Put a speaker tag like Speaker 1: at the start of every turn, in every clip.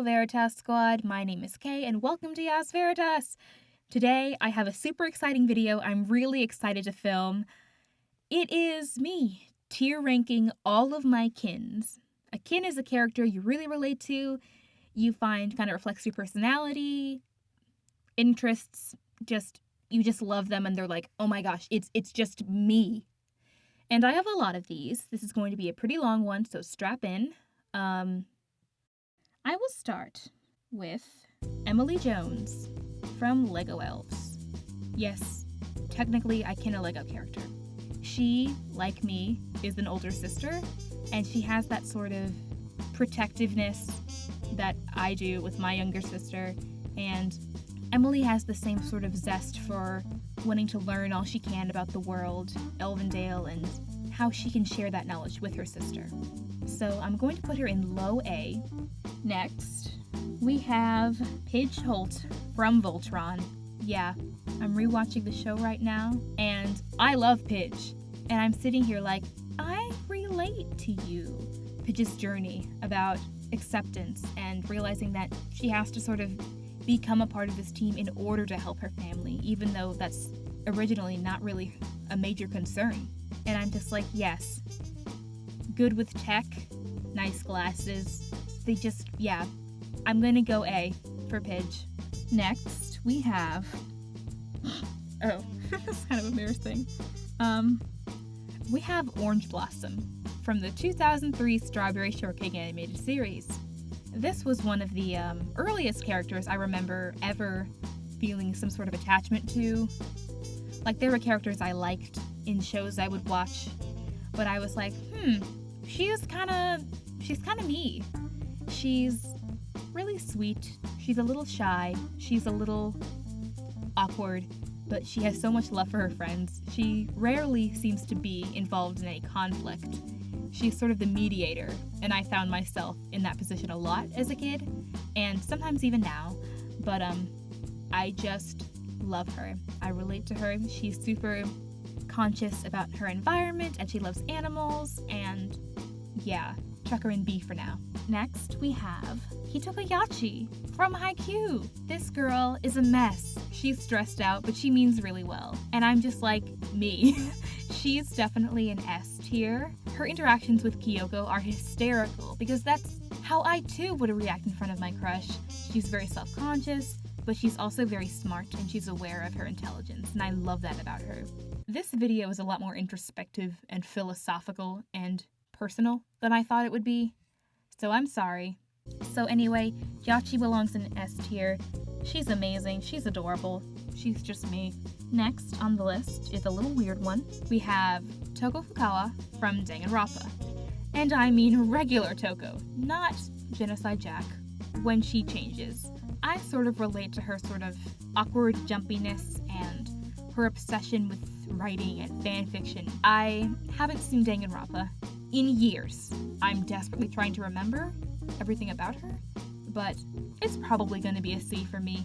Speaker 1: Hello Veritas Squad, my name is Kay and welcome to Yas Veritas! Today I have a super exciting video I'm really excited to film. It is me, tier ranking all of my kins. A kin is a character you really relate to, you find kind of reflects your personality, interests, you just love them and they're like, oh my gosh, it's just me. And I have a lot of these. This is going to be a pretty long one, so strap in. I will start with Emily Jones from Lego Elves. Yes, technically I kin a Lego character. She, like me, is an older sister, and she has that sort of protectiveness that I do with my younger sister, and Emily has the same sort of zest for wanting to learn all she can about the world, Elvendale, and how she can share that knowledge with her sister. So I'm going to put her in low A. Next, we have Pidge Holt from Voltron. Yeah, I'm rewatching the show right now, and I love Pidge. And I'm sitting here like, I relate to you. Pidge's journey about acceptance and realizing that she has to sort of become a part of this team in order to help her family, even though that's originally not really a major concern. And I'm just like, yes, good with tech, nice glasses. Yeah, I'm gonna go A for Pidge. Next, we have, oh, that's kind of embarrassing. We have Orange Blossom from the 2003 Strawberry Shortcake animated series. This was one of the earliest characters I remember ever feeling some sort of attachment to. Like, there were characters I liked in shows I would watch, but I was like, she's kind of me. She's really sweet, she's a little shy, she's a little awkward, but she has so much love for her friends. She rarely seems to be involved in any conflict. She's sort of the mediator, and I found myself in that position a lot as a kid, and sometimes even now, but I just love her. I relate to her. She's super conscious about her environment, and she loves animals, and yeah, chuck her in B for now. Next, we have Hitoko Yachi from Haikyuu. This girl is a mess. She's stressed out, but she means really well. And I'm just like, me. She's definitely an S tier. Her interactions with Kyoko are hysterical, because that's how I too would react in front of my crush. She's very self-conscious, but she's also very smart, and she's aware of her intelligence, and I love that about her. This video is a lot more introspective and philosophical and personal than I thought it would be, so I'm sorry. So anyway, Yachi belongs in S tier. She's amazing, she's adorable, she's just me. Next on the list is a little weird one. We have Toko Fukawa from Danganronpa. And I mean regular Toko, not Genocide Jack, when she changes. I sort of relate to her sort of awkward jumpiness and her obsession with writing and fanfiction. I haven't seen Danganronpa in years. I'm desperately trying to remember everything about her, but it's probably going to be a C for me.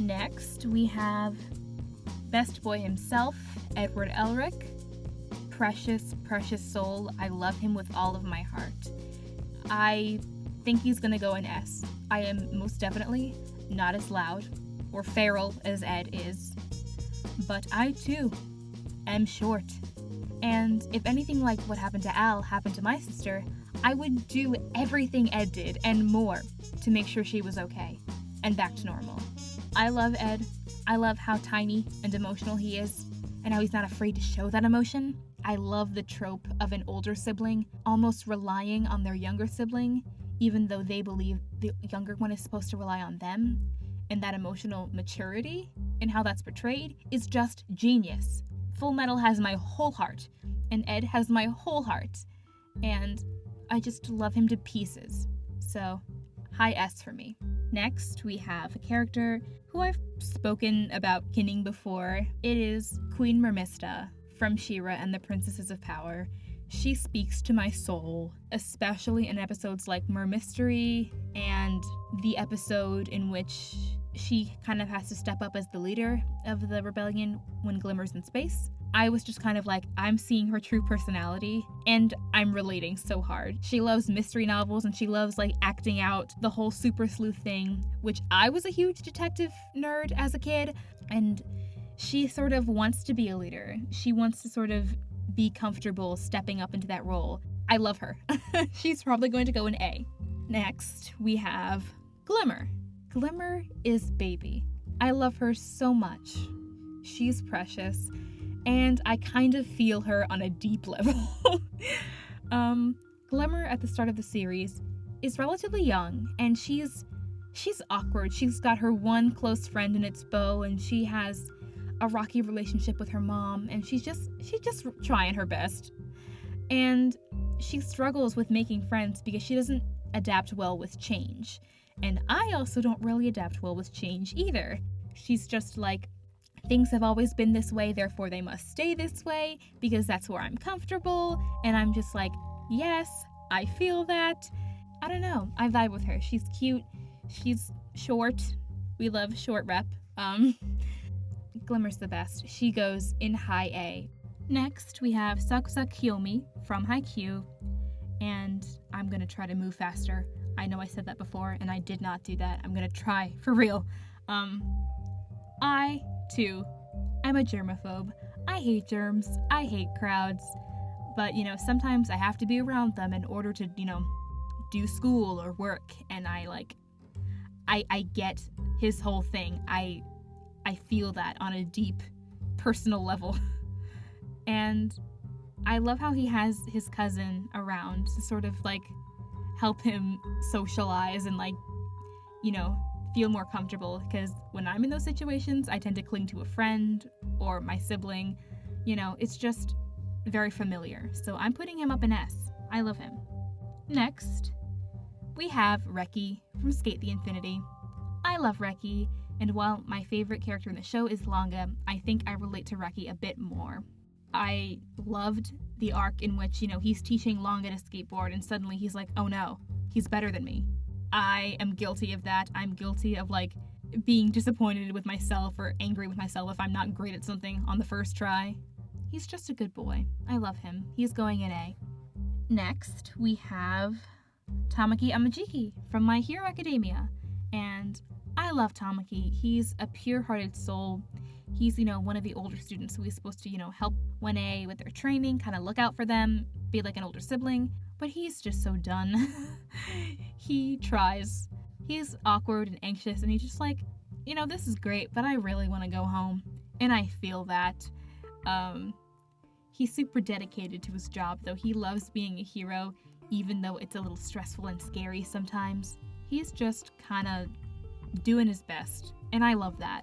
Speaker 1: Next, we have Best Boy himself, Edward Elric. Precious, precious soul. I love him with all of my heart. I think he's going to go in S. I am most definitely not as loud or feral as Ed is, but I too am short. And if anything like what happened to Al happened to my sister, I would do everything Ed did and more to make sure she was okay and back to normal. I love Ed. I love how tiny and emotional he is and how he's not afraid to show that emotion. I love the trope of an older sibling almost relying on their younger sibling, even though they believe the younger one is supposed to rely on them. And that emotional maturity and how that's portrayed is just genius. Full Metal has my whole heart, and Ed has my whole heart, and I just love him to pieces. So, high S for me. Next, we have a character who I've spoken about kinning before. It is Queen Mermista from She-Ra and the Princesses of Power. She speaks to my soul, especially in episodes like Mermystery and the episode in which she kind of has to step up as the leader of the rebellion when Glimmer's in space. I was just kind of like, I'm seeing her true personality and I'm relating so hard. She loves mystery novels and she loves like acting out the whole super sleuth thing, which I was a huge detective nerd as a kid. And she sort of wants to be a leader. She wants to sort of be comfortable stepping up into that role. I love her. She's probably going to go an A. Next, we have Glimmer. Glimmer is baby. I love her so much. She's precious, and I kind of feel her on a deep level. Glimmer at the start of the series is relatively young, and she's awkward. She's got her one close friend and it's Bo, and she has a rocky relationship with her mom, and she's just trying her best. And she struggles with making friends because she doesn't adapt well with change. And I also don't really adapt well with change either. She's just like, things have always been this way, therefore they must stay this way because that's where I'm comfortable. And I'm just like, yes, I feel that. I don't know. I vibe with her. She's cute. She's short. We love short rep. Glimmer's the best. She goes in high A. Next, we have Sakusa Kiyomi from Haikyuu. And I'm going to try to move faster. I know I said that before, and I did not do that. I'm going to try, for real. I, too, am a germaphobe. I hate germs. I hate crowds. But, sometimes I have to be around them in order to, do school or work. And I get his whole thing. I feel that on a deep, personal level. And I love how he has his cousin around to sort of, help him socialize and, feel more comfortable. Because when I'm in those situations, I tend to cling to a friend or my sibling. It's just very familiar. So I'm putting him up an S. I love him. Next, we have Reki from Skate the Infinity. I love Reki, and while my favorite character in the show is Langa, I think I relate to Reki a bit more. I loved the arc in which, he's teaching Langa to skateboard and suddenly he's like, oh no, he's better than me. I am guilty of that. I'm guilty of, being disappointed with myself or angry with myself if I'm not great at something on the first try. He's just a good boy. I love him. He's going in A. Next, we have Tamaki Amajiki from My Hero Academia. And I love Tamaki. He's a pure-hearted soul. He's, one of the older students who is supposed to, help 1A with their training, kind of look out for them, be like an older sibling. But he's just so done. He tries. He's awkward and anxious, and he's just like, this is great, but I really want to go home. And I feel that. He's super dedicated to his job, though. He loves being a hero, even though it's a little stressful and scary sometimes. He's just kind of doing his best, and I love that.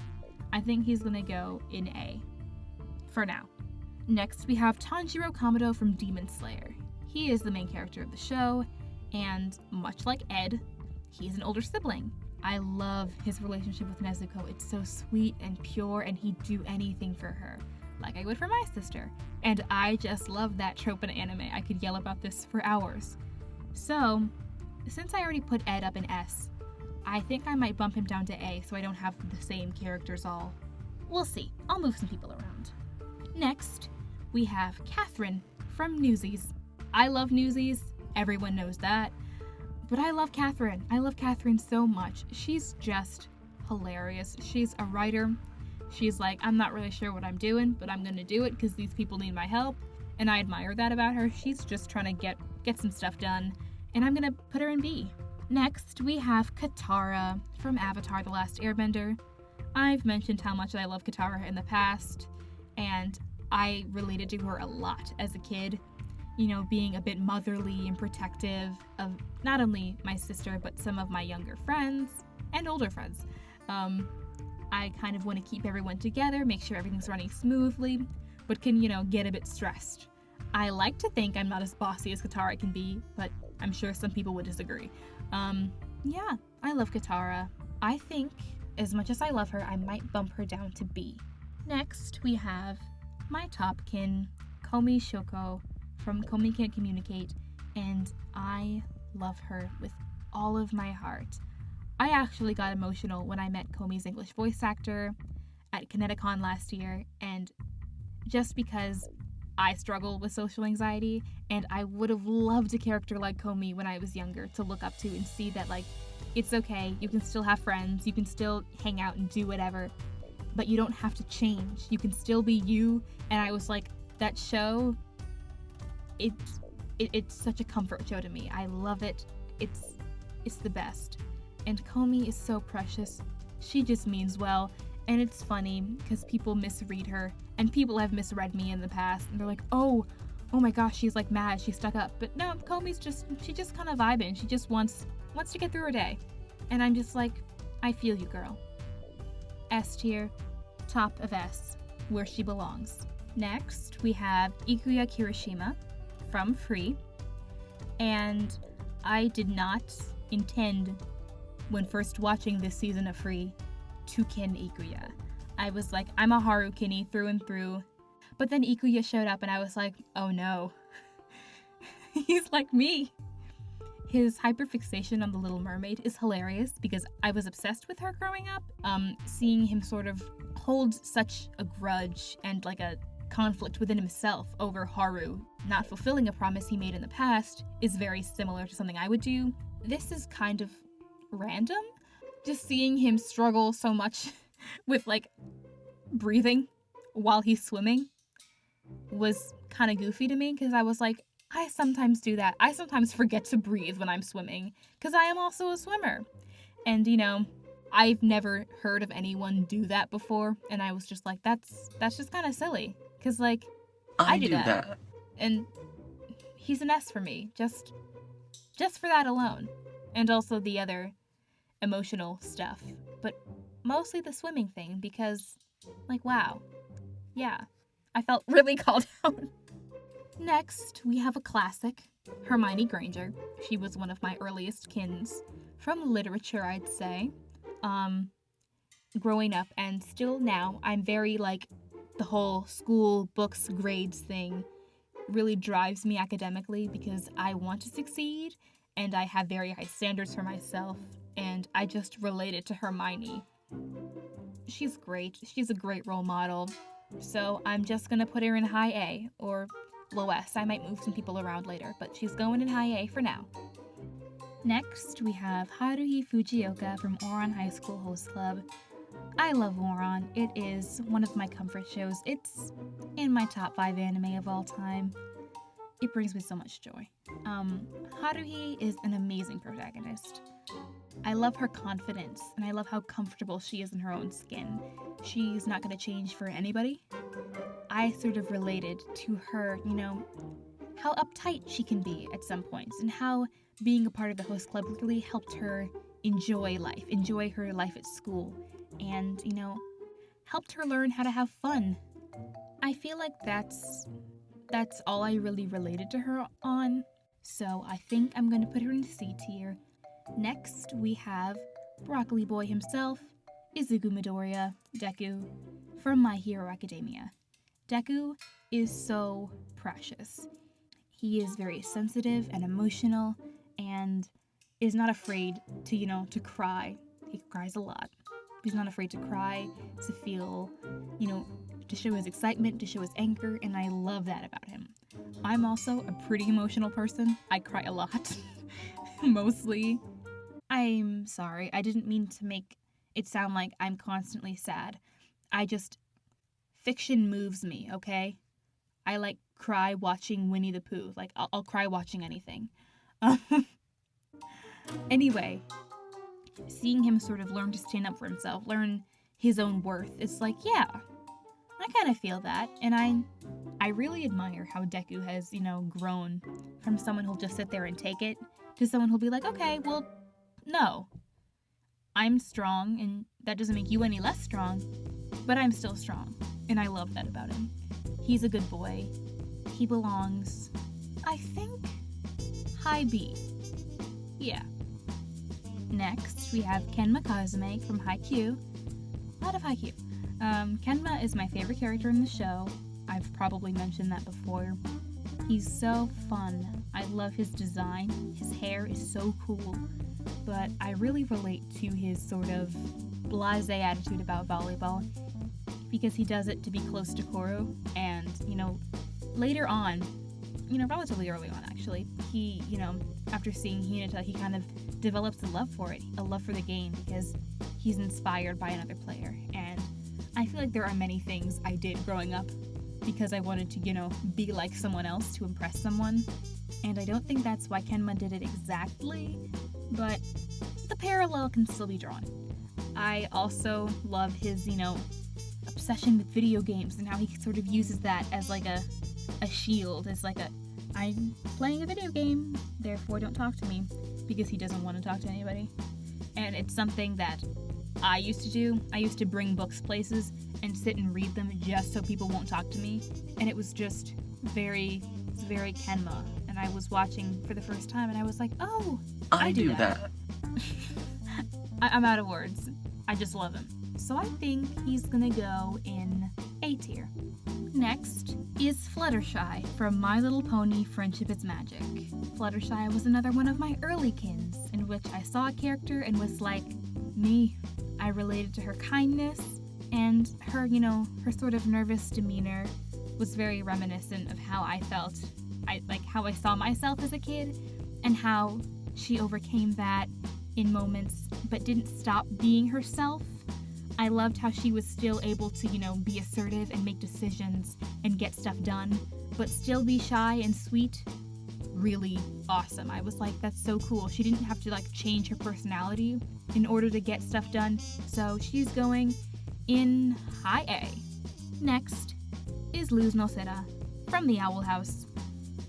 Speaker 1: I think he's gonna go in A. For now. Next, we have Tanjiro Kamado from Demon Slayer. He is the main character of the show, and much like Ed, he's an older sibling. I love his relationship with Nezuko. It's so sweet and pure, and he'd do anything for her, like I would for my sister. And I just love that trope in anime. I could yell about this for hours. So, since I already put Ed up in S, I think I might bump him down to A so I don't have the same characters all. We'll see. I'll move some people around. Next, we have Catherine from Newsies. I love Newsies. Everyone knows that. But I love Catherine. I love Catherine so much. She's just hilarious. She's a writer. She's like, I'm not really sure what I'm doing, but I'm going to do it because these people need my help. And I admire that about her. She's just trying to get some stuff done. And I'm going to put her in B. Next, we have Katara from Avatar: The Last Airbender. I've mentioned how much I love Katara in the past, and I related to her a lot as a kid. Being a bit motherly and protective of not only my sister, but some of my younger friends and older friends. I kind of want to keep everyone together, make sure everything's running smoothly, but can, get a bit stressed. I like to think I'm not as bossy as Katara can be, but I'm sure some people would disagree. Yeah, I love Katara. I think, as much as I love her, I might bump her down to B. Next, we have my topkin, Komi Shoko from Komi Can't Communicate, and I love her with all of my heart. I actually got emotional when I met Komi's English voice actor at Kineticon last year, and just because I struggle with social anxiety, and I would have loved a character like Komi when I was younger to look up to and see that, like, it's okay, you can still have friends, you can still hang out and do whatever, but you don't have to change. You can still be you. And I was like, that show, it's such a comfort show to me. I love it. It's the best. And Komi is so precious. She just means well. And it's funny because people misread her, and people have misread me in the past, and they're like, oh my gosh, she's like mad, she's stuck up. But no, Komi's she just kind of vibing. She just wants to get through her day. And I'm just like, I feel you, girl. S tier, top of S, where she belongs. Next, we have Ikuya Kirishima from Free. And I did not intend, when first watching this season of Free, to kin Ikuya. I was like, I'm a Haru-kinny through and through. But then Ikuya showed up and I was like, oh no. He's like me. His hyperfixation on the Little Mermaid is hilarious because I was obsessed with her growing up. Seeing him sort of hold such a grudge and like a conflict within himself over Haru not fulfilling a promise he made in the past is very similar to something I would do. This is kind of random. Just seeing him struggle so much with like breathing while he's swimming was kind of goofy to me because I was like, I sometimes do that. I sometimes forget to breathe when I'm swimming because I am also a swimmer. And you know, I've never heard of anyone do that before, and I was just like, that's just kind of silly because like I do that. And he's an S for me, just for that alone. And also the other emotional stuff, but mostly the swimming thing because, like, wow. Yeah, I felt really called out. Next, we have a classic, Hermione Granger. She was one of my earliest kins from literature, I'd say. Growing up and still now, I'm very, like, the whole school, books, grades thing really drives me academically because I want to succeed and I have very high standards for myself, and I just related to Hermione. She's great. She's a great role model. So I'm just gonna put her in high A or low S. I might move some people around later, but she's going in high A for now. Next, we have Haruhi Fujioka from Ouran High School Host Club. I love Ouran. It is one of my comfort shows. It's in my top 5 anime of all time. It brings me so much joy. Haruhi is an amazing protagonist. I love her confidence, and I love how comfortable she is in her own skin. She's not going to change for anybody. I sort of related to her, you know, how uptight she can be at some points, and how being a part of the host club really helped her enjoy life, enjoy her life at school, and, you know, helped her learn how to have fun. I feel like that's all I really related to her on, so I think I'm going to put her in C tier. Next, we have Broccoli Boy himself, Izuku Midoriya, Deku, from My Hero Academia. Deku is so precious. He is very sensitive and emotional, and is not afraid to, you know, to cry. He cries a lot. He's not afraid to cry, to feel, you know, to show his excitement, to show his anger, and I love that about him. I'm also a pretty emotional person. I cry a lot. Mostly. I'm sorry, I didn't mean to make it sound like I'm constantly sad. Fiction moves me, okay? I like cry watching Winnie the Pooh. Like, I'll cry watching anything. Anyway, seeing him sort of learn to stand up for himself, learn his own worth, it's like, yeah, I kind of feel that. And I really admire how Deku has, you know, grown from someone who'll just sit there and take it to someone who'll be like, okay, well, no, I'm strong, and that doesn't make you any less strong, but I'm still strong, and I love that about him. He's a good boy. He belongs, I think, high B. Yeah. Next, we have Kenma Kazume from Haikyuu. A lot of Haikyuu. Kenma is my favorite character in the show. I've probably mentioned that before. He's so fun. I love his design. His hair is so cool. But I really relate to his sort of blasé attitude about volleyball. If because he does it to be close to Koru. And, later on, relatively early on actually, he, after seeing Hinata, he kind of develops a love for it, a love for the game, because he's inspired by another player. And I feel like there are many things I did growing up because I wanted to, be like someone else, to impress someone. And I don't think that's why Kenma did it exactly, but the parallel can still be drawn. I also love his, obsession with video games and how he sort of uses that as like a shield, as like I'm playing a video game, therefore don't talk to me, because he doesn't want to talk to anybody. And it's something that I used to do. I used to bring books places and sit and read them just so people won't talk to me. And it was just very Kenma. And I was watching for the first time and I was like, oh, I do that. I'm out of words. I just love him. So I think he's gonna go in A tier. Next is Fluttershy from My Little Pony Friendship is Magic. Fluttershy was another one of my early kins, in which I saw a character and was like, me. I related to her kindness, and her, her sort of nervous demeanor was very reminiscent of how I felt, how I saw myself as a kid, and how she overcame that in moments, but didn't stop being herself. I loved how she was still able to, be assertive and make decisions and get stuff done, but still be shy and sweet. Really awesome. I was like, that's so cool. She didn't have to change her personality in order to get stuff done, so she's going in high A. Next is Luz Nocera from the Owl House.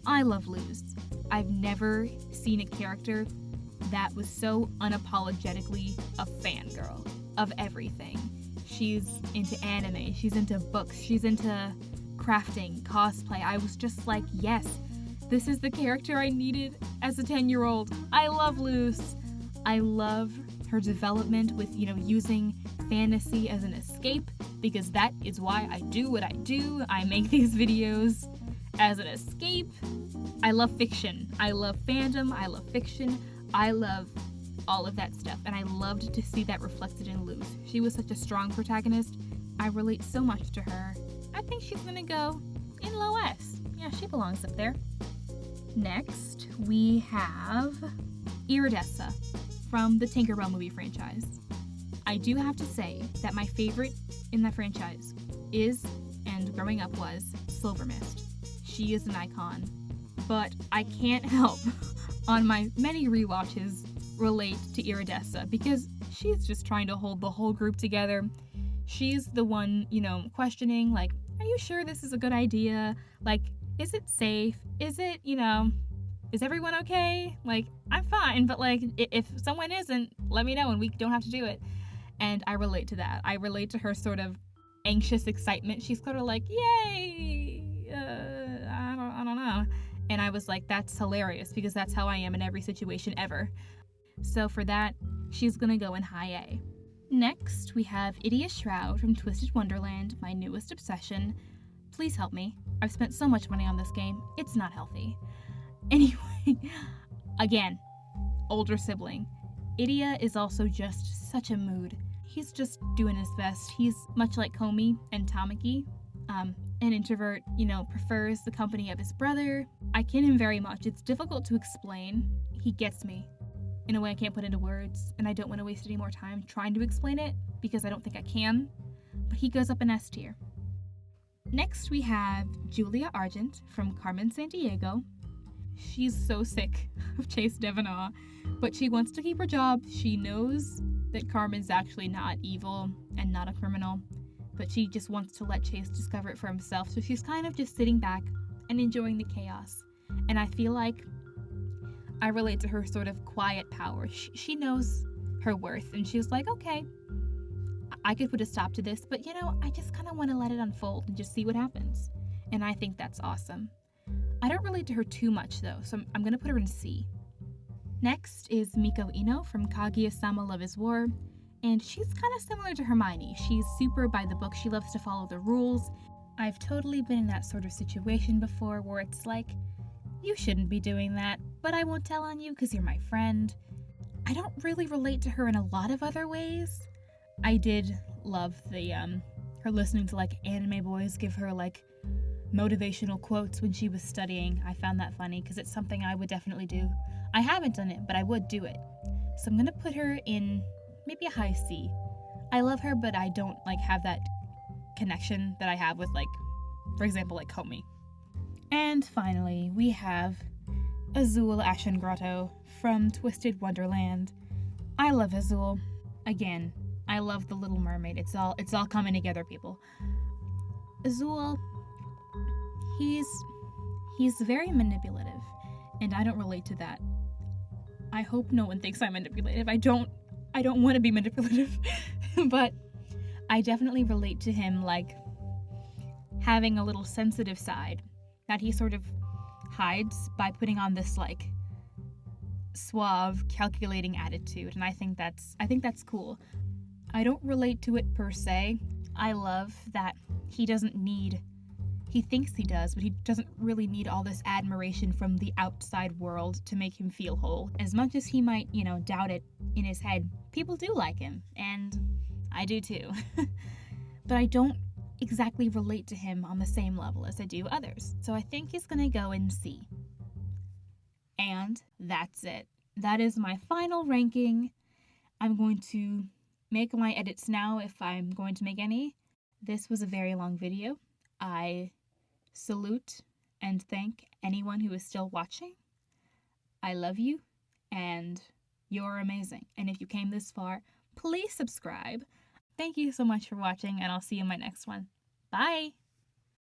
Speaker 1: I love Luz. I've never seen a character that was so unapologetically a fangirl of everything. She's into anime, she's into books, she's into crafting, cosplay. I was just like, yes, this is the character I needed as a 10-year-old. I love Luz. I love her development with, using fantasy as an escape, because that is why I do what I do. I make these videos as an escape. I love fiction. I love fandom. I love fiction. I love all of that stuff, and I loved to see that reflected in Luz. She was such a strong protagonist. I relate so much to her. I think she's gonna go in low S. Yeah, she belongs up there. Next, we have Iridessa from the Tinkerbell movie franchise. I do have to say that my favorite in that franchise is, and growing up was, Silver Mist. She is an icon, but I can't help, on my many rewatches, relate to Iridessa, because she's just trying to hold the whole group together. She's the one, questioning, are you sure this is a good idea? Is it safe? Is it, is everyone okay? I'm fine, but if someone isn't, let me know and we don't have to do it. And I relate to that. I relate to her sort of anxious excitement. She's sort of yay, I don't know. And I was like, that's hilarious, because that's how I am in every situation ever. So for that, she's gonna go in high A. Next, we have Idia Shroud from Twisted Wonderland, my newest obsession. Please help me. I've spent so much money on this game. It's not healthy. Anyway, again, older sibling. Idia is also just such a mood. He's just doing his best. He's much like Komi and Tamaki. An introvert, prefers the company of his brother. I kin him very much. It's difficult to explain. He gets me in a way I can't put into words, and I don't want to waste any more time trying to explain it, because I don't think I can, but he goes up in S tier. Next, we have Julia Argent from Carmen Sandiego. She's so sick of Chase Devenaugh, but she wants to keep her job. She knows that Carmen's actually not evil and not a criminal, but she just wants to let Chase discover it for himself, so she's kind of just sitting back and enjoying the chaos. And I feel like I relate to her sort of quiet power. She knows her worth, and she's like, okay, I could put a stop to this, but I just kind of want to let it unfold and just see what happens. And I think that's awesome. I don't relate to her too much though, so I'm going to put her in C. Next is Miko Ino from Kaguya-sama Love is War, and she's kind of similar to Hermione. She's super by the book. She loves to follow the rules. I've totally been in that sort of situation before where it's like, you shouldn't be doing that, but I won't tell on you because you're my friend. I don't really relate to her in a lot of other ways. I did love the her listening to like anime boys give her like motivational quotes when she was studying. I found that funny because it's something I would definitely do. I haven't done it, but I would do it. So I'm gonna put her in maybe a high C. I love her, but I don't like have that connection that I have with, like, for example, like Komi. And finally, we have Azul Ashengrotto from Twisted Wonderland. I love Azul. Again, I love the Little Mermaid. It's all coming together, people. Azul, he's very manipulative, and I don't relate to that. I hope no one thinks I'm manipulative. I don't want to be manipulative, but I definitely relate to him, like, having a little sensitive side that he sort of hides by putting on this, like, suave, calculating attitude, and I think that's cool. I don't relate to it per se. I love that he thinks he does, but he doesn't really need all this admiration from the outside world to make him feel whole. As much as he might, doubt it in his head, people do like him, and I do too. But I don't exactly relate to him on the same level as I do others. So I think he's gonna go in C. And that's it. That is my final ranking. I'm going to make my edits now if I'm going to make any. This was a very long video. I salute and thank anyone who is still watching. I love you, and you're amazing. And if you came this far, please subscribe. Thank you so much for watching, and I'll see you in my next one. Bye!